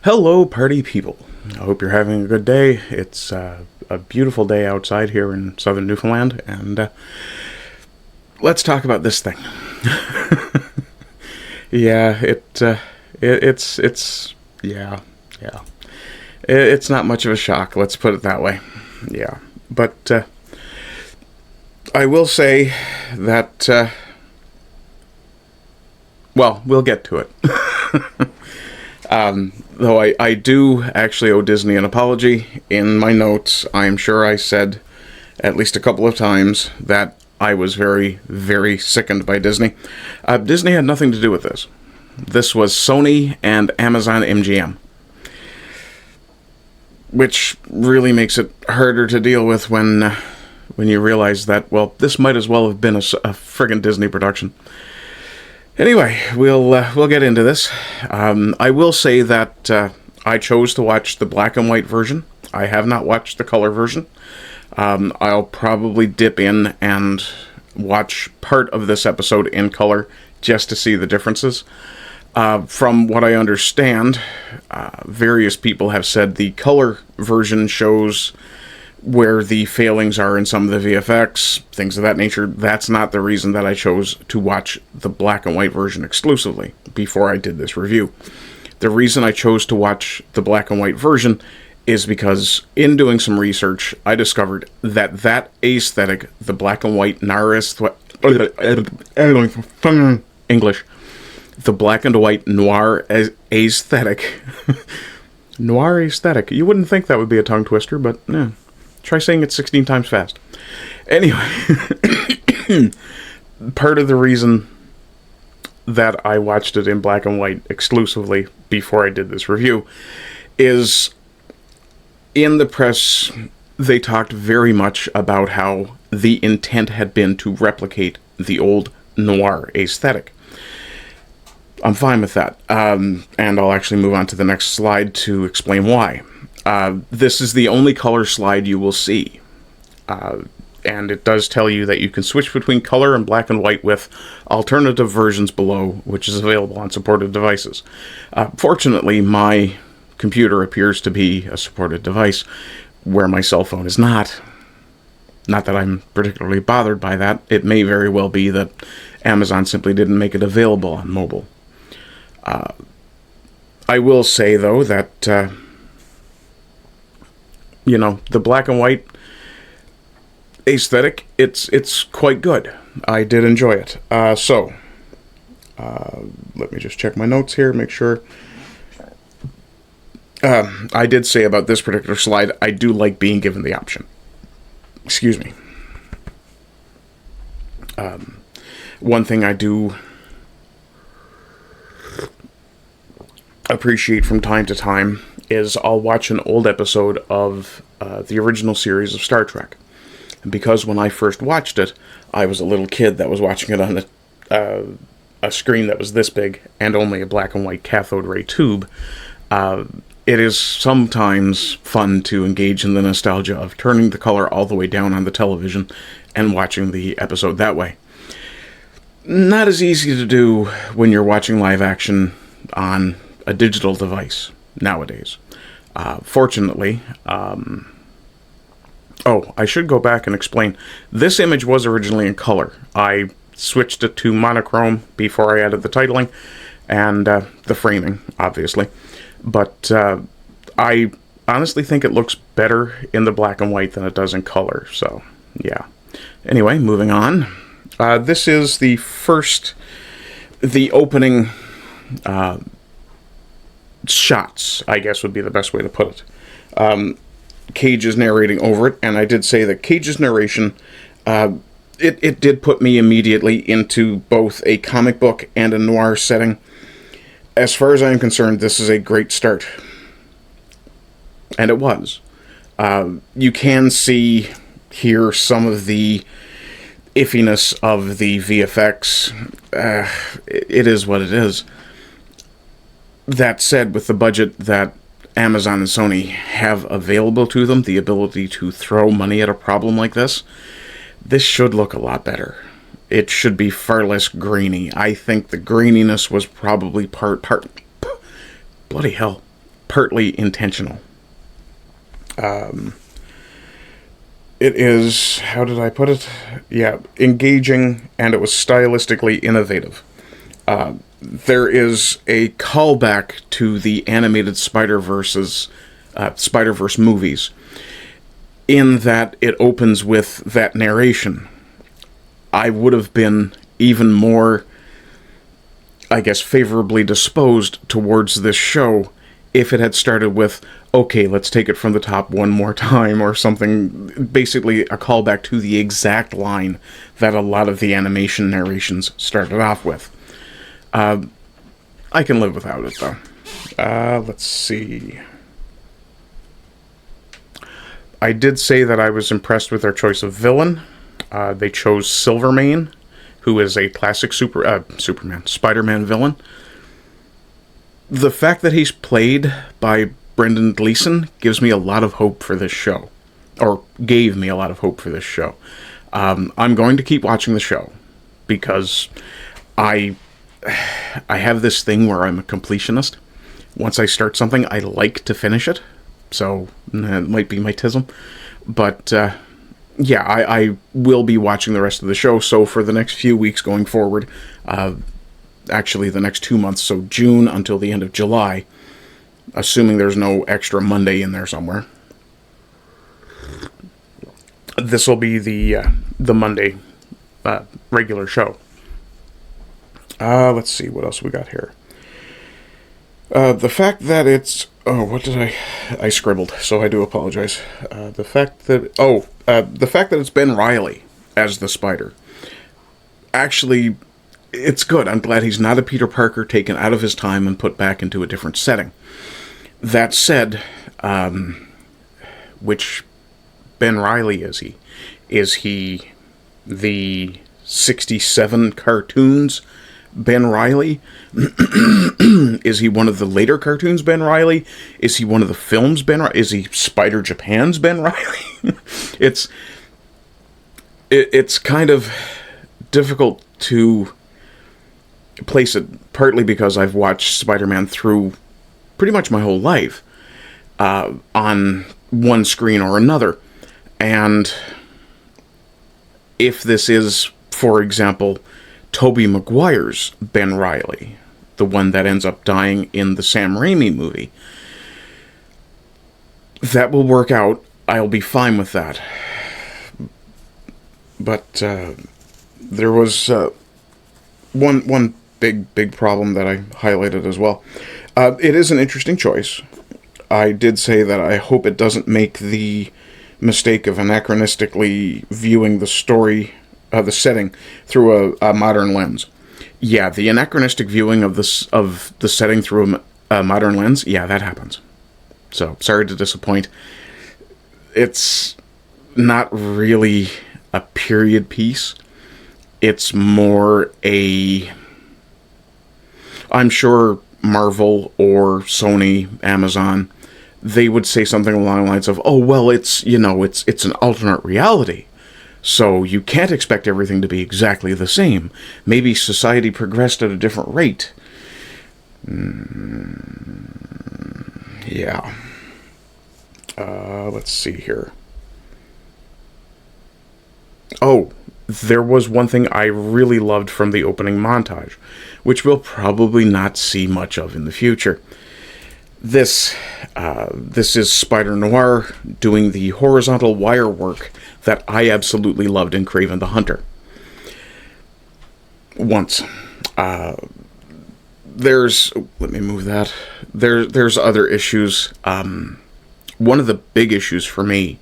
Hello, party people. I hope you're having a good day. It's a beautiful day outside here in southern Newfoundland, and let's talk about this thing. Yeah, it's not much of a shock. Let's put it that way. Yeah, but I will say that. Well, we'll get to it. Though I do actually owe Disney an apology. In my notes, I'm sure I said at least a couple of times that I was very, very sickened by Disney. Disney had nothing to do with this. This was Sony and Amazon MGM. Which really makes it harder to deal with when you realize that, well, this might as well have been a friggin' Disney production. Anyway, we'll get into this. I will say that I chose to watch the black and white version. I have not watched the color version. I'll probably dip in and watch part of this episode in color just to see the differences. From what I understand, various people have said the color version shows where the failings are in some of the VFX, things of that nature. That's not the reason that I chose to watch the black and white version exclusively before I did this review. The reason I chose to watch the black and white version is because in doing some research, I discovered that aesthetic, the black and white noir English, the black and white noir aesthetic, noir aesthetic. You wouldn't think that would be a tongue twister, but yeah. Try saying it 16 times fast. Anyway, part of the reason that I watched it in black and white exclusively before I did this review is in the press, they talked very much about how the intent had been to replicate the old noir aesthetic. I'm fine with that. And I'll actually move on to the next slide to explain why. This is the only color slide you will see. And it does tell you that you can switch between color and black and white with alternative versions below, which is available on supported devices. Fortunately, my computer appears to be a supported device, where my cell phone is not. Not that I'm particularly bothered by that. It may very well be that Amazon simply didn't make it available on mobile. I will say, though, that the black and white aesthetic, it's quite good. I did enjoy it. So, let me just check my notes here, make sure. I did say about this particular slide, I do like being given the option. Excuse me. One thing I do appreciate from time to time is I'll watch an old episode of the original series of Star Trek. And because when I first watched it, I was a little kid that was watching it on a screen that was this big and only a black and white cathode ray tube, it is sometimes fun to engage in the nostalgia of turning the color all the way down on the television and watching the episode that way. Not as easy to do when you're watching live action on a digital device nowadays. Fortunately, I should go back and explain. This image was originally in color. I switched it to monochrome before I added the titling and the framing, obviously. But I honestly think it looks better in the black and white than it does in color. So, yeah. Anyway, moving on. This is the opening shots, I guess would be the best way to put it. Cage is narrating over it, and I did say that Cage's narration, it did put me immediately into both a comic book and a noir setting. As far as I'm concerned, this is a great start. And it was. You can see here some of the iffiness of the VFX. It is what it is. That said, with the budget that Amazon and Sony have available to them, the ability to throw money at a problem like this should look a lot better. It should be far less grainy. I think the graininess was probably part bloody hell. partly intentional. It is, how did I put it? Yeah, engaging, and it was stylistically innovative. There is a callback to the animated Spider-Verse movies, in that it opens with that narration. I would have been even more, I guess, favorably disposed towards this show if it had started with, okay, let's take it from the top one more time, or something, basically a callback to the exact line that a lot of the animation narrations started off with. I can live without it, though. Let's see. I did say that I was impressed with their choice of villain. They chose Silvermane, who is a classic Spider-Man villain. The fact that he's played by Brendan Gleeson gives me a lot of hope for this show. Or gave me a lot of hope for this show. I'm going to keep watching the show, because I have this thing where I'm a completionist. Once I start something, I like to finish it. So, it might be my tism. But, yeah, I will be watching the rest of the show. So, for the next few weeks going forward, actually the next 2 months, so June until the end of July, assuming there's no extra Monday in there somewhere, this will be the Monday regular show. Let's see, what else we got here. The fact that it's... Oh, what did I scribbled, so I do apologize. The fact that it's Ben Reilly as the Spider. Actually, it's good. I'm glad he's not a Peter Parker taken out of his time and put back into a different setting. That said, which Ben Reilly is he? Is he the 67 cartoons Ben Reilly? Is he one of the later cartoons Ben Reilly? Is he one of the films Ben Reilly? Is he Spider Japan's Ben Reilly? It's kind of difficult to place it, partly because I've watched Spider-Man through pretty much my whole life, on one screen or another. And if this is, for example, Tobey Maguire's Ben Reilly, the one that ends up dying in the Sam Raimi movie, that will work out. I'll be fine with that. But there was one big problem that I highlighted as well. It is an interesting choice. I did say that I hope it doesn't make the mistake of anachronistically viewing the story, the setting, through a modern lens. Yeah, the anachronistic viewing of the setting through a modern lens, yeah, that happens. So, sorry to disappoint. It's not really a period piece. It's more a... I'm sure Marvel or Sony, Amazon, they would say something along the lines of, oh, well, it's an alternate reality, so you can't expect everything to be exactly the same. Maybe society progressed at a different rate. Yeah. Let's see here. Oh, there was one thing I really loved from the opening montage, which we'll probably not see much of in the future. This is Spider-Noir doing the horizontal wire work that I absolutely loved in Kraven the Hunter. Once. Let me move that. There's other issues. One of the big issues for me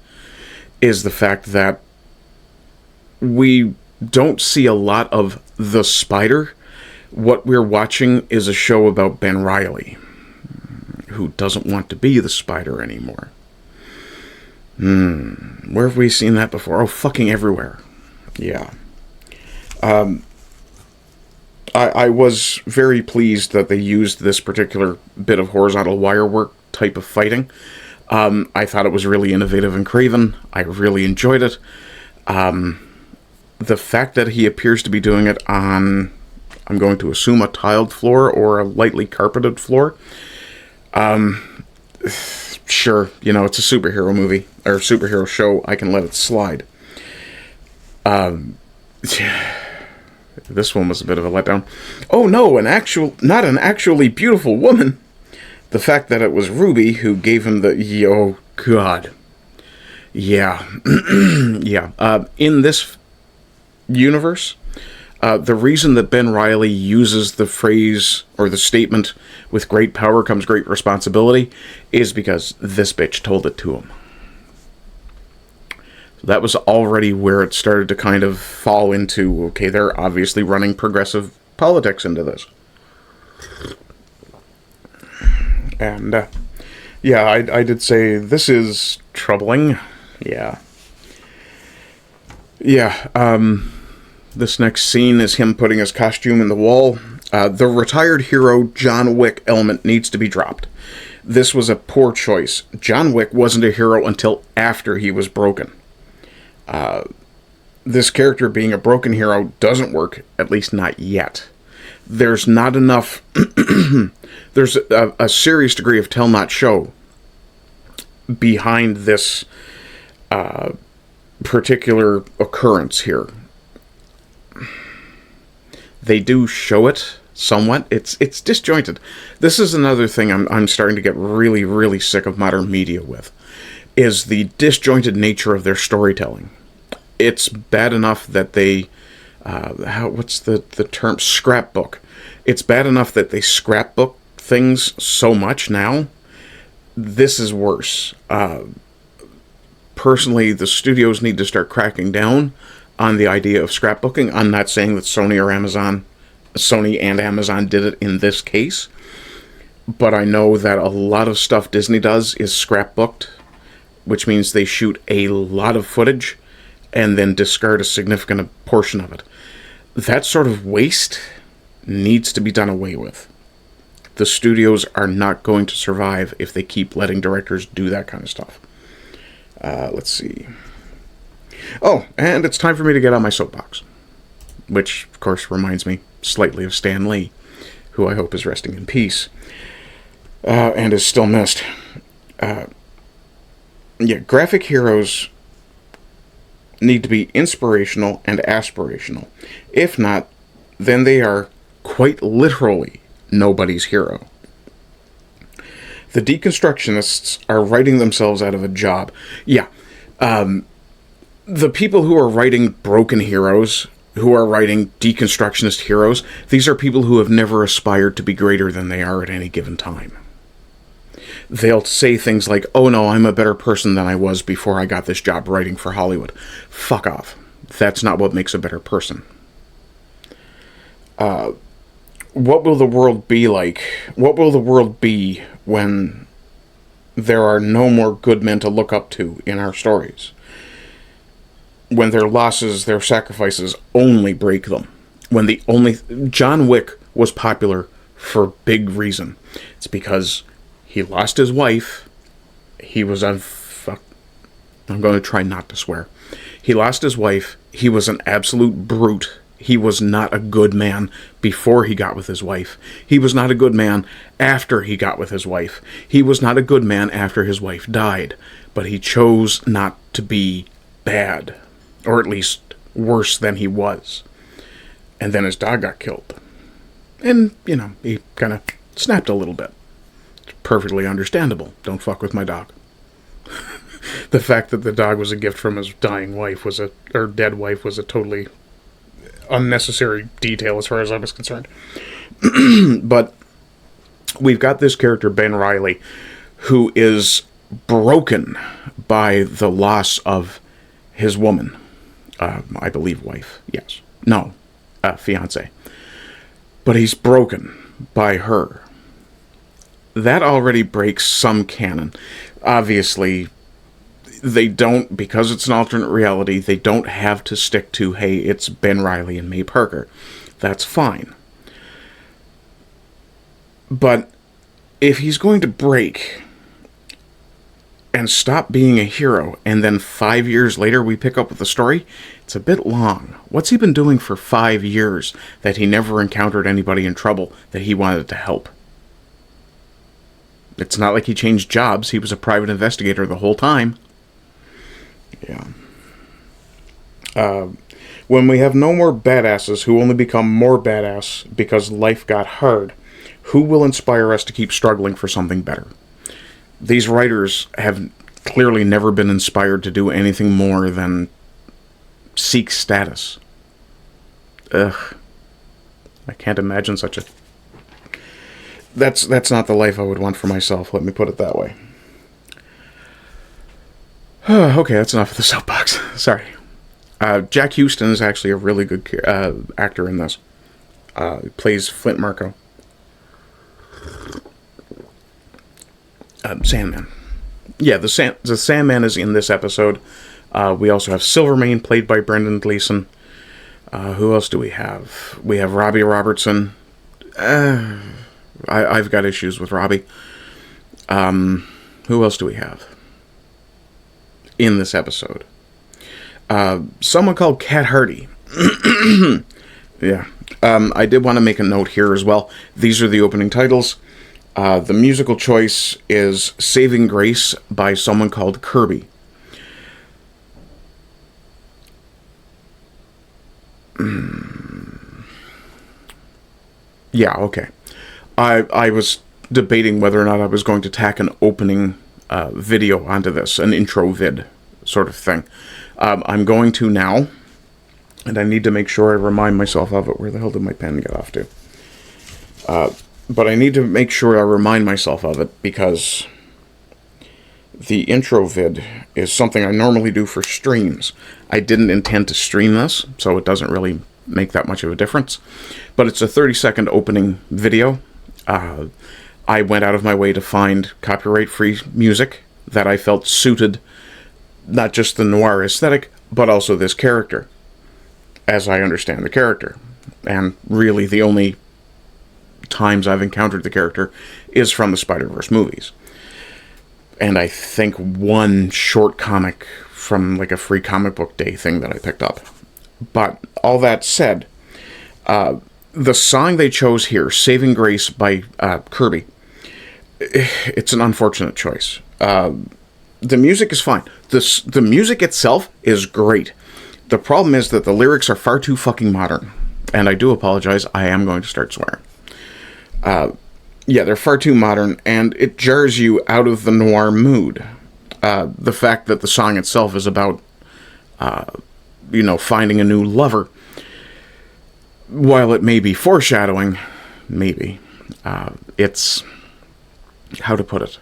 is the fact that we don't see a lot of the Spider. What we're watching is a show about Ben Reilly, who doesn't want to be the Spider anymore. Where have we seen that before? Oh, fucking everywhere. Yeah. I was very pleased that they used this particular bit of horizontal wire work type of fighting. I thought it was really innovative in Kraven. I really enjoyed it. The fact that he appears to be doing it on, I'm going to assume, a tiled floor or a lightly carpeted floor, sure, it's a superhero movie, or superhero show, I can let it slide. This one was a bit of a letdown. Oh no, not an actually beautiful woman. The fact that it was Ruby who gave him oh god. Yeah. Yeah. In this universe, the reason that Ben Reilly uses the phrase, or the statement, with great power comes great responsibility, is because this bitch told it to him. That was already where it started to kind of fall into, okay, they're obviously running progressive politics into this. And, yeah, I did say, this is troubling. Yeah. Yeah, this next scene is him putting his costume in the wall. The retired hero John Wick element needs to be dropped. This was a poor choice. John Wick wasn't a hero until after he was broken. This character being a broken hero doesn't work, at least not yet. There's not enough... there's a serious degree of tell not show behind this particular occurrence here. They do show it somewhat. It's disjointed. This is another thing I'm starting to get really, really sick of modern media with, is the disjointed nature of their storytelling. It's bad enough that they, what's the term? Scrapbook. It's bad enough that they scrapbook things so much now. This is worse. Personally, the studios need to start cracking down on the idea of scrapbooking. I'm not saying that Sony and Amazon did it in this case, but I know that a lot of stuff Disney does is scrapbooked, which means they shoot a lot of footage and then discard a significant portion of it. That sort of waste needs to be done away with. The studios are not going to survive if they keep letting directors do that kind of stuff. Let's see. Oh, and it's time for me to get on my soapbox. Which, of course, reminds me slightly of Stan Lee, who I hope is resting in peace. And is still missed. Yeah, graphic heroes need to be inspirational and aspirational. If not, then they are quite literally nobody's hero. The deconstructionists are writing themselves out of a job. Yeah, the people who are writing broken heroes, who are writing deconstructionist heroes, these are people who have never aspired to be greater than they are at any given time. They'll say things like, oh no, I'm a better person than I was before I got this job writing for Hollywood. Fuck off. That's not what makes a better person. What will the world be like? What will the world be when there are no more good men to look up to in our stories? When their losses, their sacrifices only break them. When John Wick was popular for big reason. It's because he lost his wife. He was I'm going to try not to swear. He lost his wife. He was an absolute brute. He was not a good man before he got with his wife. He was not a good man after he got with his wife. He was not a good man after his wife died. But he chose not to be bad. Or at least worse than he was. And then his dog got killed. And, he kind of snapped a little bit. It's perfectly understandable. Don't fuck with my dog. The fact that the dog was a gift from his dying wife or dead wife was a totally unnecessary detail as far as I was concerned. But we've got this character, Ben Reilly, who is broken by the loss of his woman. I believe wife. Yes. No. Fiance. But he's broken by her. That already breaks some canon. Obviously, they don't, because it's an alternate reality, they don't have to stick to, hey, it's Ben Reilly and May Parker. That's fine. But if he's going to break and stop being a hero, and then 5 years later we pick up with the story, it's a bit long. What's he been doing for 5 years that he never encountered anybody in trouble that he wanted to help? It's not like he changed jobs. He was a private investigator the whole time. Yeah. When we have no more badasses who only become more badass because life got hard, who will inspire us to keep struggling for something better? These writers have clearly never been inspired to do anything more than seek status. Ugh. I can't imagine such a... That's not the life I would want for myself, let me put it that way. Okay, that's enough of the soapbox. Sorry. Jack Houston is actually a really good actor in this. He plays Flint Marko. Sandman. Yeah, the Sandman is in this episode. We also have Silvermane, played by Brendan Gleeson. Who else do we have? We have Robbie Robertson. I've got issues with Robbie. Who else do we have in this episode? Someone called Cat Hardy. Yeah. I did want to make a note here as well. These are the opening titles. The musical choice is Saving Grace by someone called Kirby. Yeah, okay. I was debating whether or not I was going to tack an opening video onto this, an intro vid sort of thing. I'm going to now, and I need to make sure I remind myself of it. Where the hell did my pen get off to? But I need to make sure I remind myself of it, because the intro vid is something I normally do for streams. I didn't intend to stream this, so it doesn't really make that much of a difference. But it's a 30-second opening video. I went out of my way to find copyright-free music that I felt suited not just the noir aesthetic, but also this character, as I understand the character. And really the only times I've encountered the character is from the Spider-Verse movies. And I think one short comic from like a free comic book day thing that I picked up. But all that said, the song they chose here, Saving Grace by Kirby, it's an unfortunate choice. The music is fine. The music itself is great. The problem is that the lyrics are far too fucking modern. And I do apologize, I am going to start swearing. Yeah, they're far too modern, and it jars you out of the noir mood. The fact that the song itself is about, finding a new lover, while it may be foreshadowing, maybe, it's, how to put it,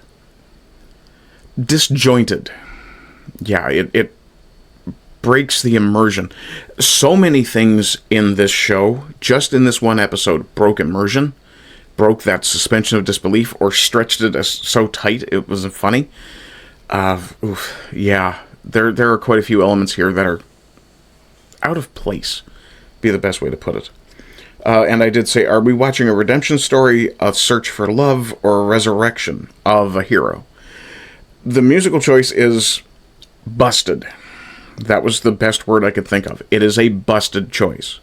disjointed. Yeah, it breaks the immersion. So many things in this show, just in this one episode, broke immersion, broke that suspension of disbelief, or stretched it so tight it wasn't funny. Yeah, there are quite a few elements here that are out of place, be the best way to put it. And I did say, are we watching a redemption story, a search for love, or a resurrection of a hero? The musical choice is busted. That was the best word I could think of. It is a busted choice.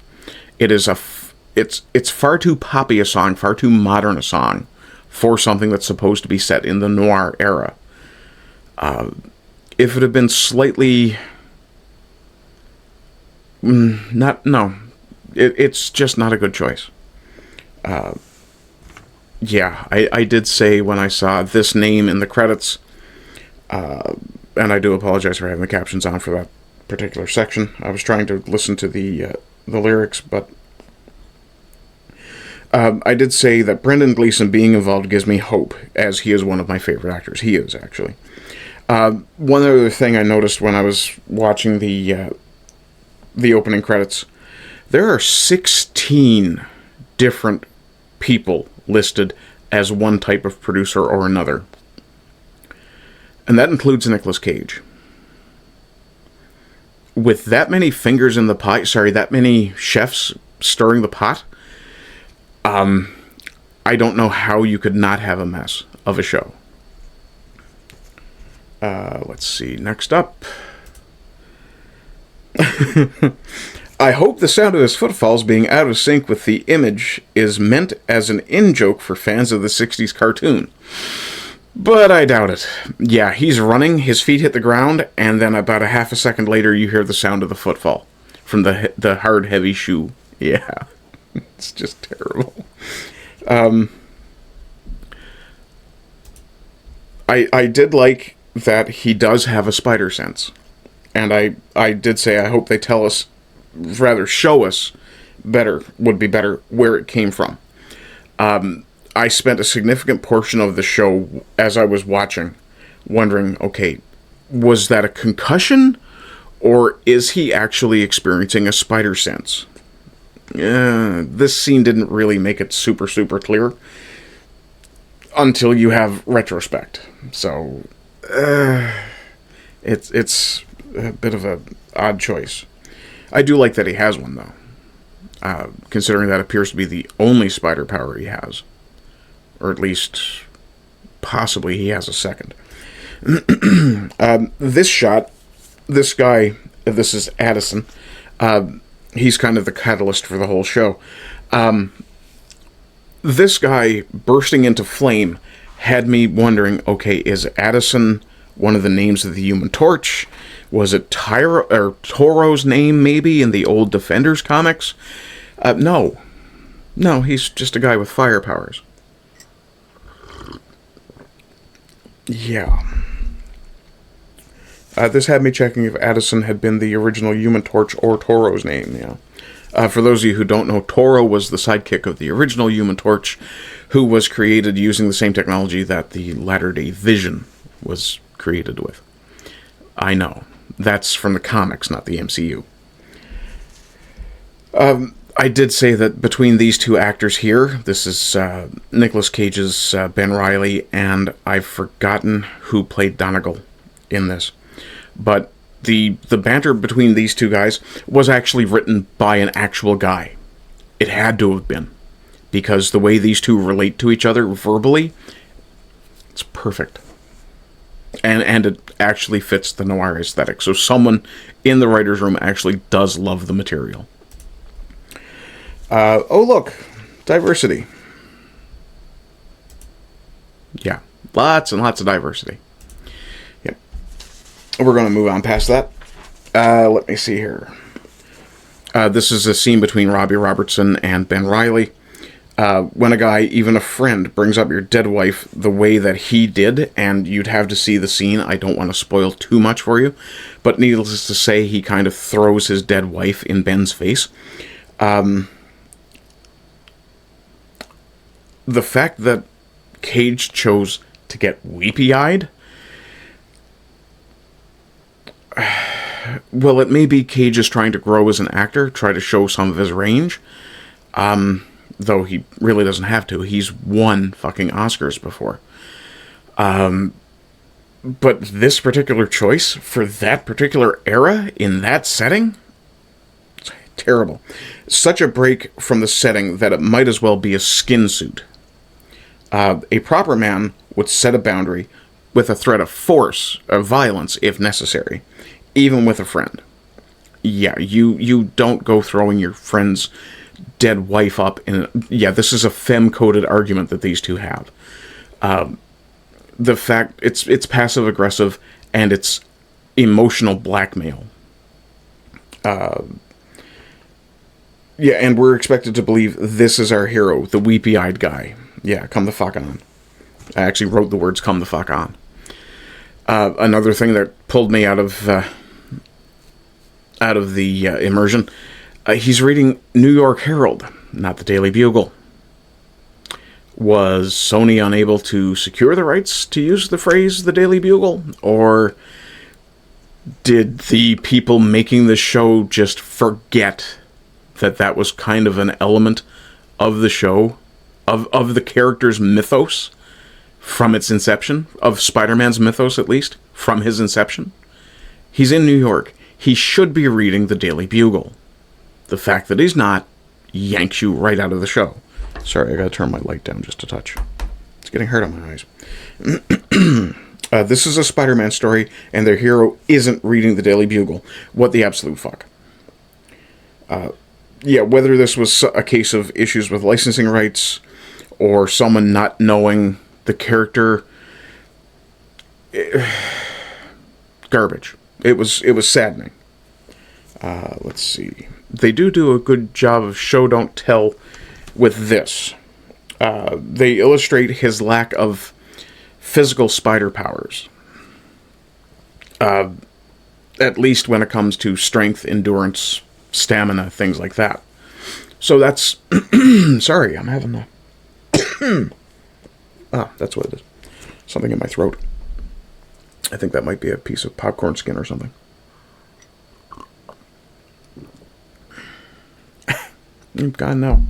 It is it's far too poppy a song, far too modern a song for something that's supposed to be set in the noir era. If it had been slightly... It's just not a good choice. Yeah, I did say when I saw this name in the credits, and I do apologize for having the captions on for that particular section. I was trying to listen to the lyrics, but I did say that Brendan Gleeson being involved gives me hope, as he is one of my favorite actors. He is, actually. One other thing I noticed when I was watching the opening credits, there are 16 different people listed as one type of producer or another. And that includes Nicolas Cage. With that many fingers in the pie, that many chefs stirring the pot, I don't know how you could not have a mess of a show. Let's see, next up. I hope the sound of his footfalls being out of sync with the image is meant as an in-joke for fans of the 60s cartoon. But I doubt it. Yeah, he's running, his feet hit the ground, and then about a half a second later you hear the sound of the footfall from the hard, heavy shoe. Yeah. It's just terrible. I did like that he does have a spider sense. And I did say I hope they tell us, rather show us better, would be better, where it came from. I spent a significant portion of the show as I was watching wondering, okay, was that a concussion? Or is he actually experiencing a spider sense? This scene didn't really make it super, super clear until you have retrospect. So, it's a bit of an odd choice. I do like that he has one, though. Considering that appears to be the only spider power he has. Or at least, possibly he has a second. This shot, this guy, this is Addison. He's kind of the catalyst for the whole show. This guy bursting into flame had me wondering, okay, is Addison one of the names of the Human Torch? Was it Toro's name, maybe, in the old Defenders comics? No. No, he's just a guy with fire powers. Yeah. This had me checking if Addison had been the original Human Torch or Toro's name, yeah. For those of you who don't know, Toro was the sidekick of the original Human Torch, who was created using the same technology that the latter-day Vision was created with. I know. That's from the comics, not the MCU. I did say that between these two actors here, this is Nicolas Cage's Ben Reilly, and I've forgotten who played Donegal in this. But the banter between these two guys was actually written by an actual guy. It had to have been. Because the way these two relate to each other verbally, it's perfect. And it actually fits the noir aesthetic. So someone in the writer's room actually does love the material. Oh look, diversity. Yeah, lots and lots of diversity. Yep. We're going to move on past that. Let me see here. This is a scene between Robbie Robertson and Ben Reilly. When a guy, even a friend, brings up your dead wife the way that he did, and you'd have to see the scene. I don't want to spoil too much for you, but needless to say, he kind of throws his dead wife in Ben's face. The fact that Cage chose to get weepy-eyed, well, it may be Cage is trying to grow as an actor, try to show some of his range, though he really doesn't have to. He's won fucking Oscars before. But this particular choice for that particular era in that setting, it's terrible. Such a break from the setting that it might as well be a skin suit. A proper man would set a boundary with a threat of force, of violence, if necessary, even with a friend. Yeah, you don't go throwing your friend's dead wife up in... Yeah, this is a femme-coded argument that these two have. The fact... It's passive-aggressive, and it's emotional blackmail. Yeah, and we're expected to believe this is our hero, the weepy-eyed guy. Yeah, come the fuck on. I actually wrote the words, come the fuck on. Another thing that pulled me out of the immersion, he's reading New York Herald, not the Daily Bugle. Was Sony unable to secure the rights to use the phrase the Daily Bugle? Or did the people making the show just forget that was kind of an element of the show? Of the character's mythos from its inception, of Spider-Man's mythos at least, from his inception. He's in New York. He should be reading the Daily Bugle. The fact that he's not yanks you right out of the show. Sorry, I gotta turn my light down just a touch. It's getting hard on my eyes. This is a Spider-Man story, and their hero isn't reading the Daily Bugle. What the absolute fuck? Yeah, whether this was a case of issues with licensing rights, or someone not knowing the character garbage. It was saddening. Let's see. They do a good job of show don't tell with this. They illustrate his lack of physical spider powers. At least when it comes to strength, endurance, stamina, things like that. So that's... Sorry, I'm having a... that's what it is. Something in my throat. I think that might be a piece of popcorn skin or something. God, no.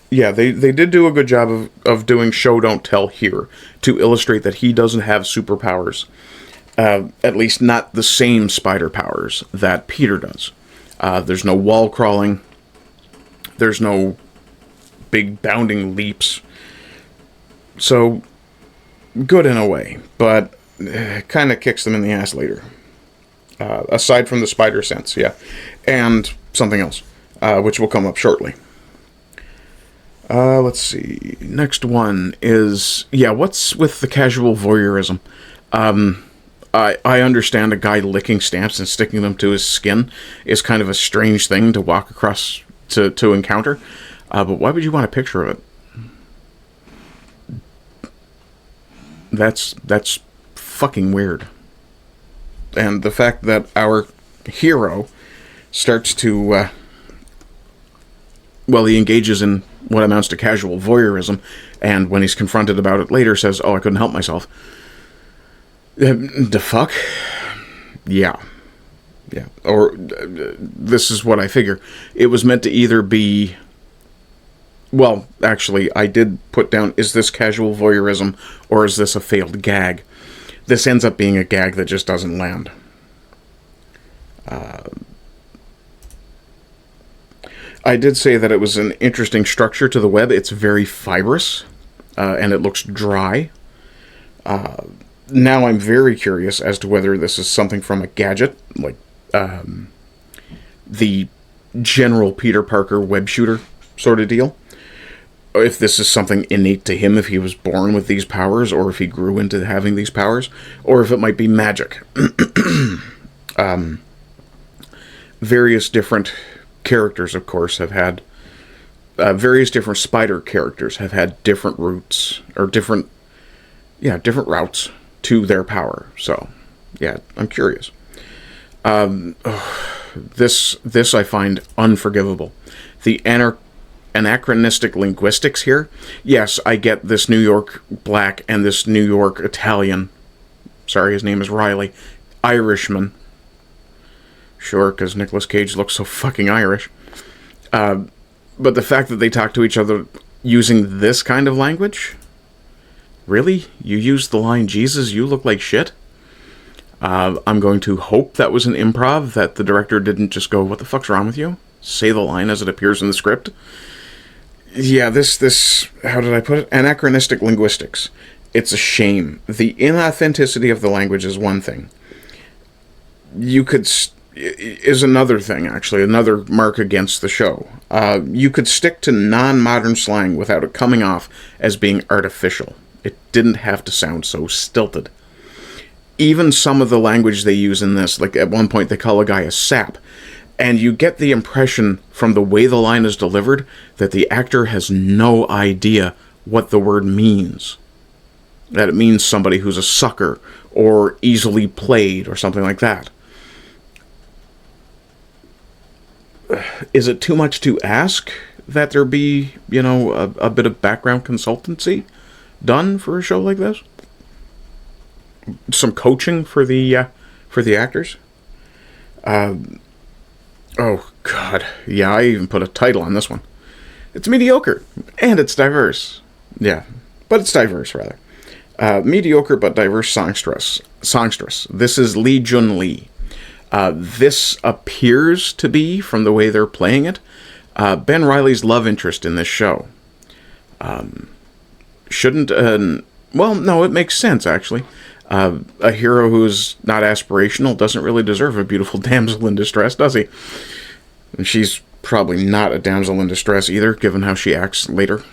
Yeah, they did do a good job of doing show don't tell here to illustrate that he doesn't have superpowers. At least not the same spider powers that Peter does. There's no wall crawling. There's no big bounding leaps. So, good in a way, but kind of kicks them in the ass later. Aside from the spider sense, yeah. And something else, which will come up shortly. Let's see. Next one is, yeah, what's with the casual voyeurism? I understand a guy licking stamps and sticking them to his skin is kind of a strange thing to walk across to encounter. But why would you want a picture of it? That's fucking weird. And the fact that our hero starts to, he engages in what amounts to casual voyeurism, and when he's confronted about it later says, I couldn't help myself. The fuck? Yeah. Yeah. Or, this is what I figure. It was meant to either be... Well, actually, I did put down, is this casual voyeurism, or is this a failed gag? This ends up being a gag that just doesn't land. I did say that it was an interesting structure to the web. It's very fibrous, and it looks dry. Now I'm very curious as to whether this is something from a gadget, like the general Peter Parker web shooter sort of deal. If this is something innate to him, if he was born with these powers, or if he grew into having these powers, or if it might be magic. Various different characters, of course, have had... various different spider characters have had different routes, or different routes to their power. So, yeah, I'm curious. This I find unforgivable. The anachronistic linguistics here. Yes, I get this New York black and this New York Italian. Sorry, his name is Riley. Irishman. Sure, because Nicolas Cage looks so fucking Irish. But the fact that they talk to each other using this kind of language? Really? You used the line, Jesus, you look like shit? I'm going to hope that was an improv, that the director didn't just go, what the fuck's wrong with you? Say the line as it appears in the script. Yeah, this, how did I put it? Anachronistic linguistics. It's a shame. The inauthenticity of the language is one thing. Is another thing, actually, another mark against the show. You could stick to non-modern slang without it coming off as being artificial. It didn't have to sound so stilted. Even some of the language they use in this, like at one point they call a guy a sap, and you get the impression from the way the line is delivered that the actor has no idea what the word means. That it means somebody who's a sucker, or easily played, or something like that. Is it too much to ask that there be, a bit of background consultancy done for a show like this? Some coaching for the actors? Oh, God. Yeah, I even put a title on this one. It's mediocre, and it's diverse. Yeah, but it's diverse, rather. Mediocre but diverse songstress. This is Lee Jun Lee. This appears to be, from the way they're playing it, Ben Reilly's love interest in this show. No, it makes sense, actually. A hero who's not aspirational doesn't really deserve a beautiful damsel in distress, does he? And she's probably not a damsel in distress either, given how she acts later.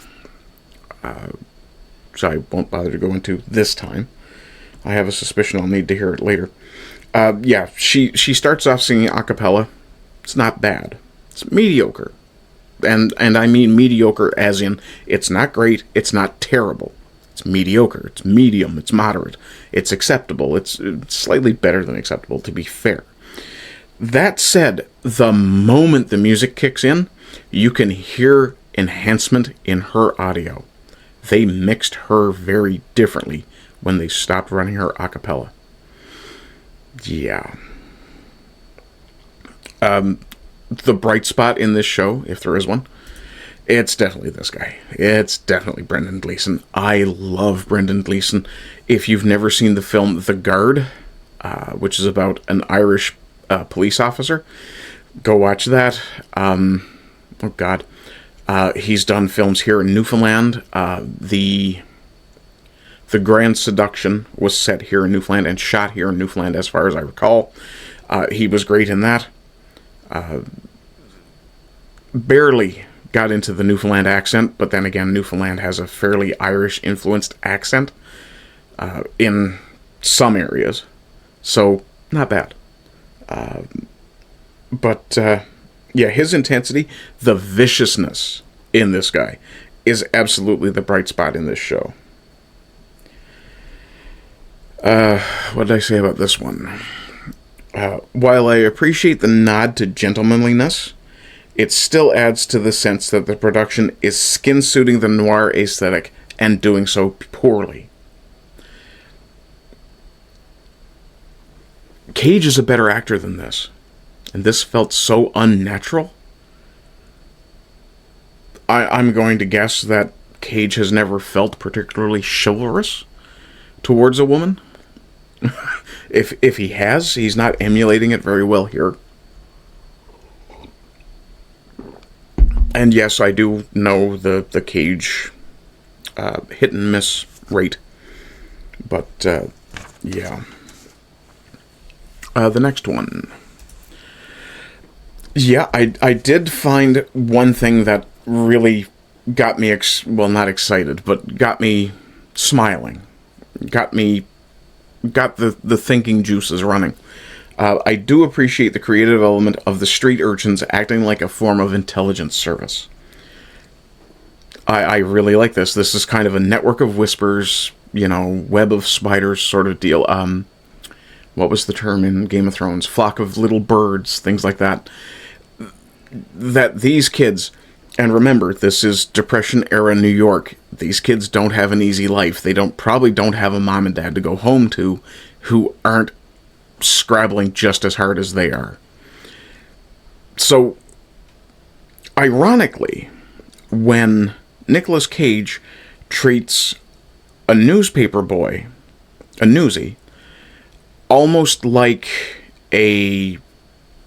So I won't bother to go into this time. I have a suspicion I'll need to hear it later. Yeah, she starts off singing a cappella. It's not bad. It's mediocre. And I mean mediocre as in, it's not great, it's not terrible. It's mediocre, it's medium, it's moderate, it's acceptable, it's slightly better than acceptable, to be fair. That said, the moment the music kicks in, you can hear enhancement in her audio. They mixed her very differently when they stopped running her a cappella. Yeah. The bright spot in this show, if there is one, it's definitely this guy. It's definitely Brendan Gleeson. I love Brendan Gleeson. If you've never seen the film The Guard, which is about an Irish police officer, go watch that. Oh, God. He's done films here in Newfoundland. The Grand Seduction was set here in Newfoundland and shot here in Newfoundland, as far as I recall. He was great in that. Barely got into the Newfoundland accent, but then again, Newfoundland has a fairly Irish-influenced accent in some areas. So, not bad. But yeah, his intensity, the viciousness in this guy, is absolutely the bright spot in this show. What did I say about this one? While I appreciate the nod to gentlemanliness, it still adds to the sense that the production is skin-suiting the noir aesthetic and doing so poorly. Cage is a better actor than this, and this felt so unnatural. I'm going to guess that Cage has never felt particularly chivalrous towards a woman. If he has, he's not emulating it very well here. And yes, I do know the Cage hit and miss rate. But, yeah. The next one. Yeah, I did find one thing that really got me, well, not excited, but got me smiling. Got the thinking juices running. I do appreciate the creative element of the street urchins acting like a form of intelligence service. I really like this. This is kind of a network of whispers, web of spiders sort of deal. What was the term in Game of Thrones? Flock of little birds, things like that. That these kids, and remember, this is Depression-era New York. These kids don't have an easy life. They probably don't have a mom and dad to go home to who aren't scrabbling just as hard as they are. So, ironically, when Nicolas Cage treats a newspaper boy, a newsie, almost like a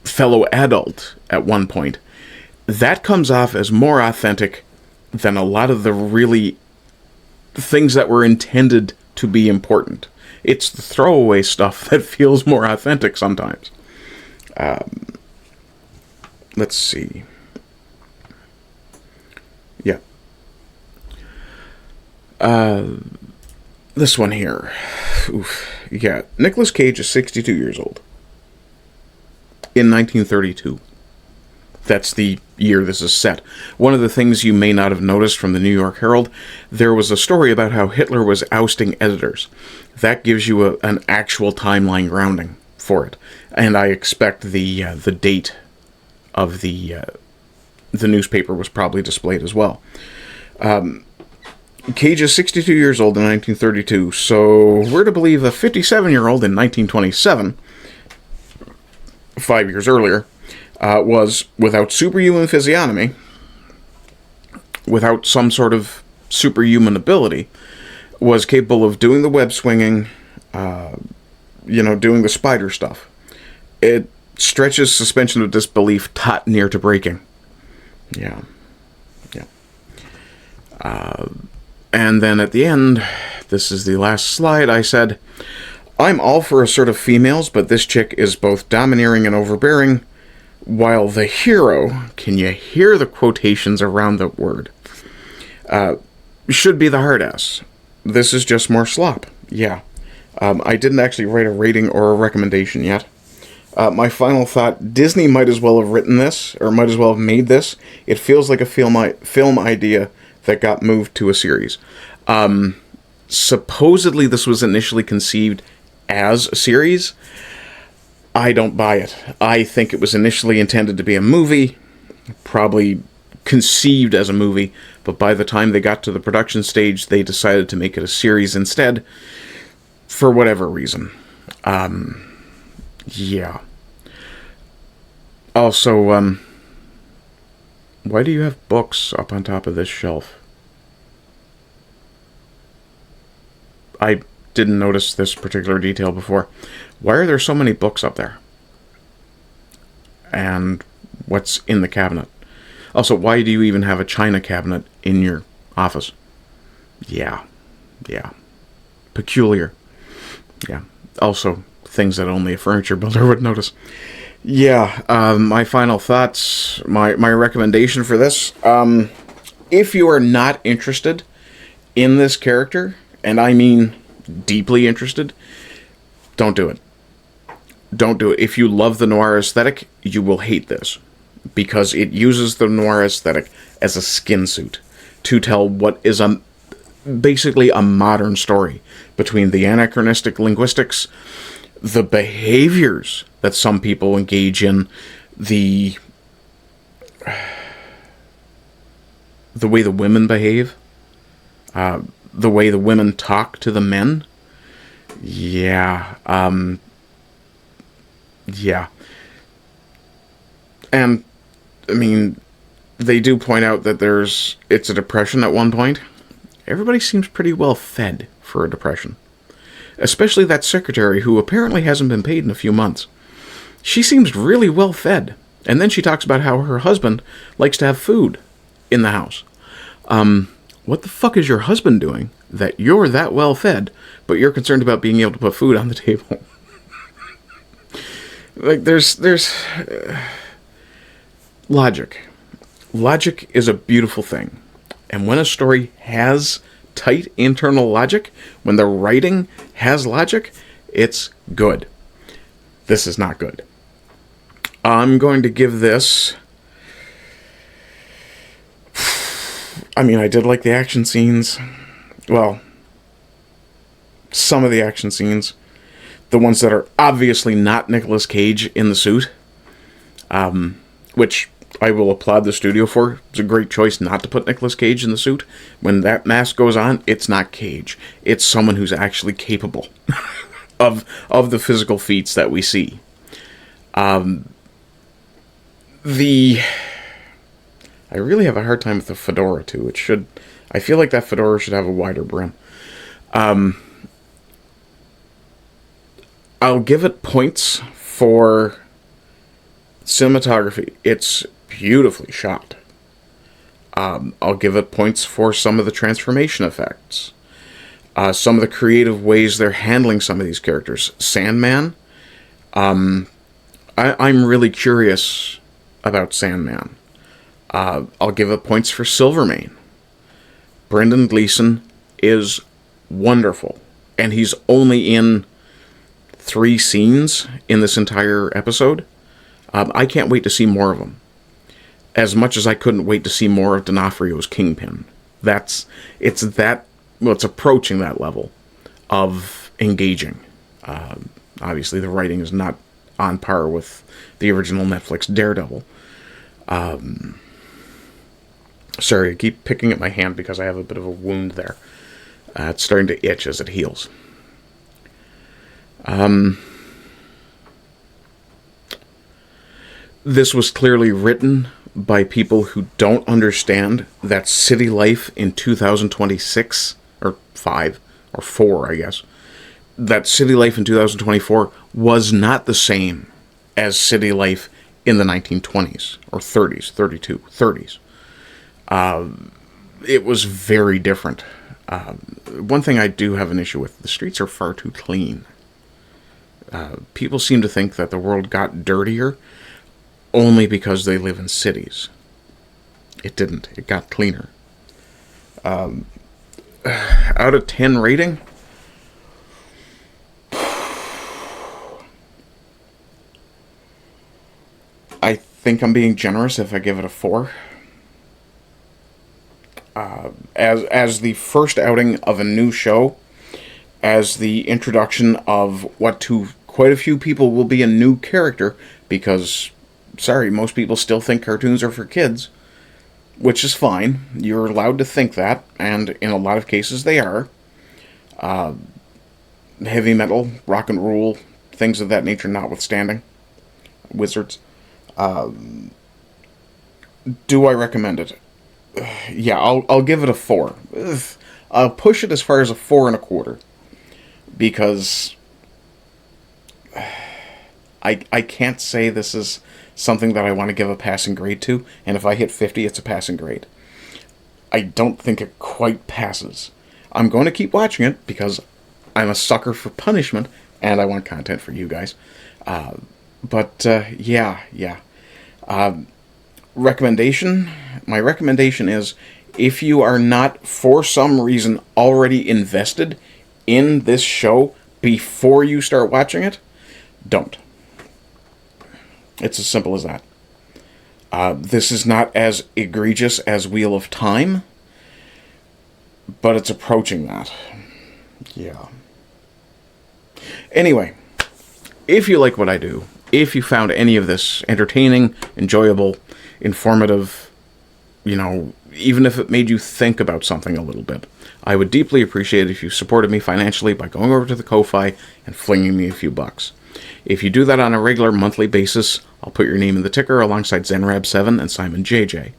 fellow adult at one point, that comes off as more authentic than a lot of the really things that were intended to be important. It's the throwaway stuff that feels more authentic sometimes. Let's see. Yeah. This one here. Oof. Yeah. Nicolas Cage is 62 years old. In 1932. That's the year this is set. One of the things you may not have noticed from the New York Herald, there was a story about how Hitler was ousting editors. That gives you an actual timeline grounding for it. And I expect the date of the newspaper was probably displayed as well. Cage is 62 years old in 1932, so we're to believe a 57-year-old in 1927, 5 years earlier, was, without superhuman physiognomy, without some sort of superhuman ability, was capable of doing the web swinging, doing the spider stuff. It stretches suspension of disbelief taut near to breaking. Yeah. And then at the end, this is the last slide, I said, I'm all for assertive females, but this chick is both domineering and overbearing, while the hero, can you hear the quotations around the word, should be the hard ass. This is just more slop. Yeah. I didn't actually write a rating or a recommendation yet. My final thought, Disney might as well have written this, or might as well have made this. It feels like a film idea that got moved to a series. Supposedly this was initially conceived as a series. I don't buy it. I think it was initially intended to be a movie, probably conceived as a movie, but by the time they got to the production stage, they decided to make it a series instead, for whatever reason. Yeah. Also, why do you have books up on top of this shelf? I didn't notice this particular detail before. Why are there so many books up there? And what's in the cabinet? Also, why do you even have a china cabinet in your office? Yeah. Peculiar. Yeah. Also, things that only a furniture builder would notice. Yeah, my final thoughts, my recommendation for this, if you are not interested in this character, and I mean deeply interested, don't do it. Don't do it. If you love the noir aesthetic, you will hate this, because it uses the noir aesthetic as a skin suit to tell what is basically a modern story between the anachronistic linguistics, the behaviors that some people engage in, the way the women behave, the way the women talk to the men. Yeah. And, I mean, they do point out that it's a depression at one point. Everybody seems pretty well fed for a depression. Especially that secretary who apparently hasn't been paid in a few months. She seems really well fed. And then she talks about how her husband likes to have food in the house. What the fuck is your husband doing that you're that well fed, but you're concerned about being able to put food on the table? Like, there's logic. Logic is a beautiful thing. And when a story has tight internal logic, when the writing has logic, it's good. This is not good. I'm going to give this... I mean, I did like the action scenes. Well, some of the action scenes. The ones that are obviously not Nicolas Cage in the suit. Which I will applaud the studio for. It's a great choice not to put Nicolas Cage in the suit. When that mask goes on, it's not Cage. It's someone who's actually capable of the physical feats that we see. I really have a hard time with the fedora, too. I feel like that fedora should have a wider brim. I'll give it points for cinematography. It's beautifully shot. I'll give it points for some of the transformation effects. Some of the creative ways they're handling some of these characters. Sandman. I'm really curious about Sandman. I'll give it points for Silvermane. Brendan Gleeson is wonderful. And he's only in 3 scenes in this entire episode. I can't wait to see more of him. As much as I couldn't wait to see more of D'Onofrio's Kingpin. It's approaching that level of engaging. Obviously, the writing is not on par with the original Netflix Daredevil. Sorry, I keep picking at my hand because I have a bit of a wound there. It's starting to itch as it heals. This was clearly written by people who don't understand that city life in 2026, or 5, or 4, I guess, that city life in 2024 was not the same as city life in the 1920s, or 30s, 30s. It was very different. One thing I do have an issue with, the streets are far too clean. People seem to think that the world got dirtier only because they live in cities. It didn't. It got cleaner. Out of 10 rating, think I'm being generous if I give it a 4. As the first outing of a new show, as the introduction of what to quite a few people will be a new character, because, sorry, most people still think cartoons are for kids, which is fine. You're allowed to think that, and in a lot of cases they are. Heavy metal, rock and roll, things of that nature notwithstanding. Wizards. Do I recommend it? Yeah, I'll give it a 4. I'll push it as far as a 4.25. Because I can't say this is something that I want to give a passing grade to, and if I hit 50, it's a passing grade. I don't think it quite passes. I'm going to keep watching it because I'm a sucker for punishment, and I want content for you guys. Yeah. Recommendation? My recommendation is, if you are not, for some reason, already invested in this show before you start watching it, don't. It's as simple as that. This is not as egregious as Wheel of Time, but it's approaching that. Yeah. Anyway, if you like what I do, if you found any of this entertaining, enjoyable, informative, even if it made you think about something a little bit, I would deeply appreciate it if you supported me financially by going over to the Ko-Fi and flinging me a few bucks. If you do that on a regular monthly basis, I'll put your name in the ticker alongside ZenRab7 and Simon JJ.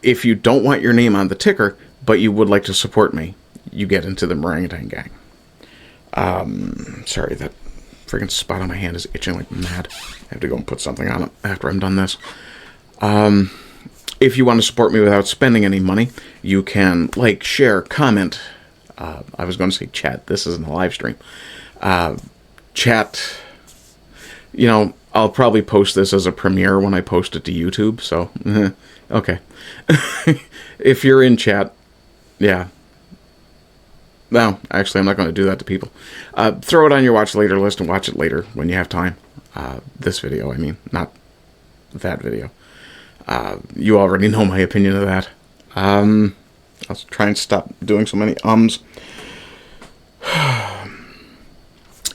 If you don't want your name on the ticker, but you would like to support me, you get into the Orangutan Gang. Sorry, that friggin' spot on my hand is itching like mad. I have to go and put something on it after I'm done this. If you want to support me without spending any money, you can like, share, comment. I was going to say chat. This isn't a live stream. Chat. I'll probably post this as a premiere when I post it to YouTube. So, okay. If you're in chat, yeah. No, actually, I'm not going to do that to people. Throw it on your watch later list and watch it later when you have time. This video, I mean, not that video. You already know my opinion of that. I'll try and stop doing so many ums.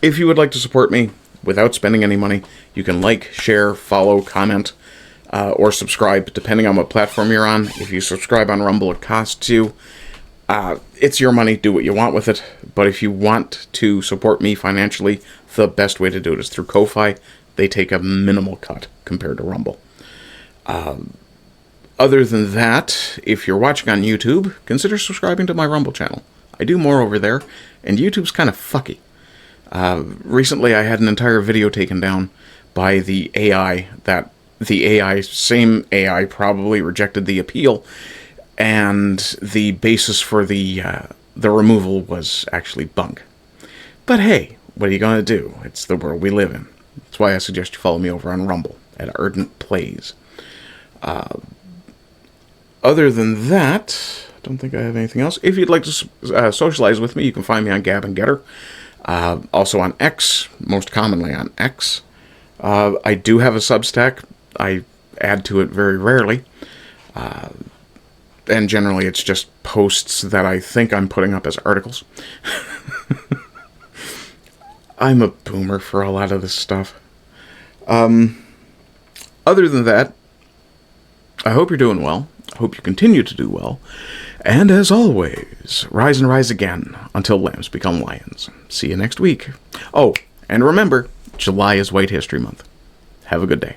If you would like to support me without spending any money, you can like, share, follow, comment, or subscribe, depending on what platform you're on. If you subscribe on Rumble, it costs you. It's your money, do what you want with it. But if you want to support me financially, the best way to do it is through Ko-Fi. They take a minimal cut compared to Rumble. Other than that, if you're watching on YouTube, consider subscribing to my Rumble channel. I do more over there, and YouTube's kind of fucky. Recently I had an entire video taken down by the AI, same AI probably rejected the appeal, and the basis for the removal was actually bunk. But hey, what are you going to do? It's the world we live in. That's why I suggest you follow me over on Rumble at Ardent Plays. Other than that, I don't think I have anything else. If you'd like to socialize with me, you can find me on Gab and GETTR. Also on X, most commonly on X. I do have a Substack. I add to it very rarely. And generally it's just posts that I think I'm putting up as articles. I'm a boomer for a lot of this stuff. Other than that, I hope you're doing well. I hope you continue to do well. And as always, rise and rise again until lambs become lions. See you next week. Oh, and remember, July is White History Month. Have a good day.